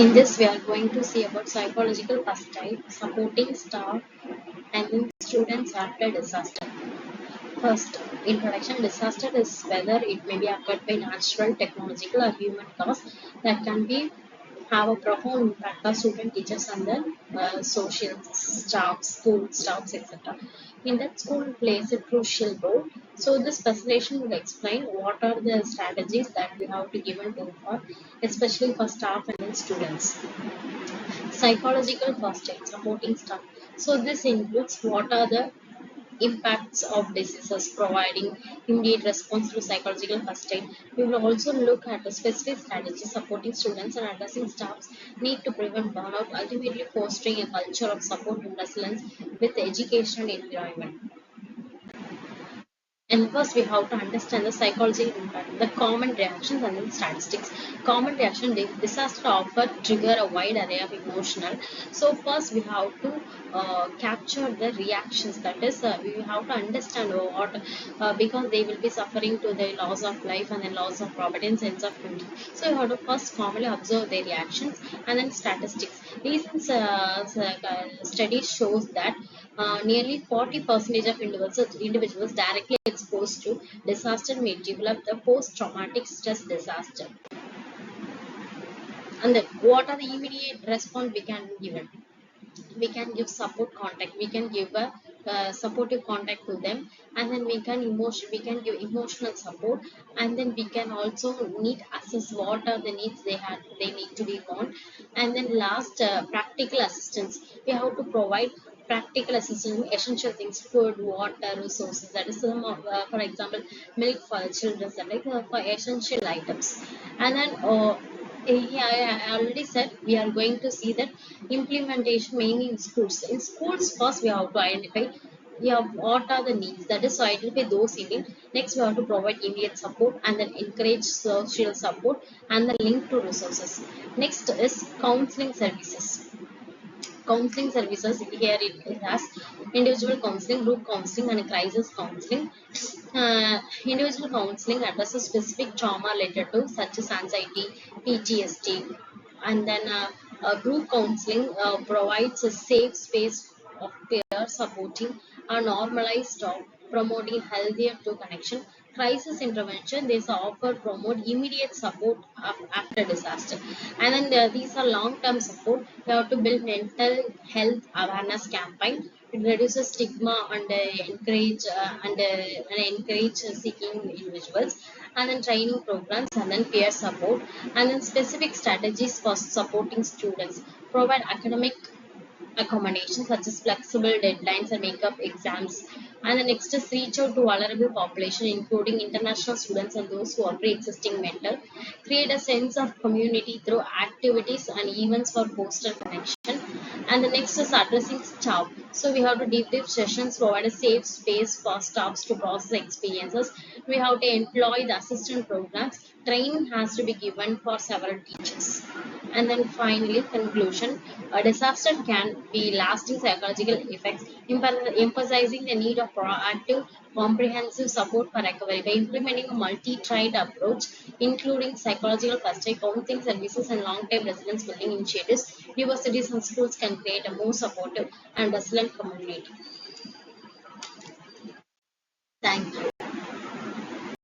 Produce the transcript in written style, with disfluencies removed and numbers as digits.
In this, we are going to see about psychological first aid, supporting staff and students after disaster. First, introduction. Disaster is whether it may be occurred by natural, technological, or human cause that can be have a profound impact on student, teachers, and the social staff, school staffs, etc. In that, school plays a crucial role. So this presentation will explain what are the strategies that we have to give and do for, especially for staff and students. Psychological first aid, supporting staff. So this includes what are the impacts of diseases, providing immediate response to psychological first aid. We will also look at the specific strategies supporting students and addressing staff's need to prevent burnout, ultimately fostering a culture of support and resilience with the educational environment. And first, we have to understand the psychological impact, the common reactions and the statistics. Common reaction: disaster often trigger a wide array of emotional. So first, we have to capture the reactions. That is, we have to understand what because they will be suffering to the loss of life and the loss of property and sense of duty. So you have to first commonly observe their reactions and then statistics. Recent studies shows that nearly 40% of individuals directly exposed to disaster may develop the post-traumatic stress disaster. And then what are the immediate response we can give? We can give support contact. We can give a supportive contact to them, and then we can give emotional support, and then we can also need assess what are the needs they need to be on. And then last, practical assistance. We have to provide practical assistance, essential things: food, water, resources. That is some of, for example, milk for children, that like for essential items. And then yeah, I already said we are going to see that implementation mainly in schools. In schools, first we have to identify, yeah, what are the needs. That is, to identify those needs. Next, we have to provide immediate support and then encourage social support and then link to resources. Next is counseling services. Counseling services, here it has individual counseling, group counseling, and crisis counseling. Individual counseling addresses specific trauma related to such as anxiety, PTSD, and then group counseling provides a safe space of peer supporting a normalized talk, promoting healthier to connection. Crisis intervention, these offer promote immediate support after disaster. And then these are long-term support. We have to build mental health awareness campaign. It reduces stigma and encourage seeking individuals, and then training programs, and then peer support, and then specific strategies for supporting students. Provide academic accommodations such as flexible deadlines and make up exams. And the next is reach out to vulnerable population, including international students and those who are pre-existing mental. Create a sense of community through activities and events for foster connection. And the next is addressing staff. So we have to debrief sessions, provide a safe space for staffs to process experiences. We have to employ the assistant programs. Training has to be given for several teachers. And then finally, conclusion. A disaster can be lasting psychological effects, emphasizing the need of proactive, comprehensive support for recovery by implementing a multi-tried approach, including psychological first aid, counseling services, and long-term resilience building initiatives. Universities and schools can create a more supportive and resilient community. Thank you.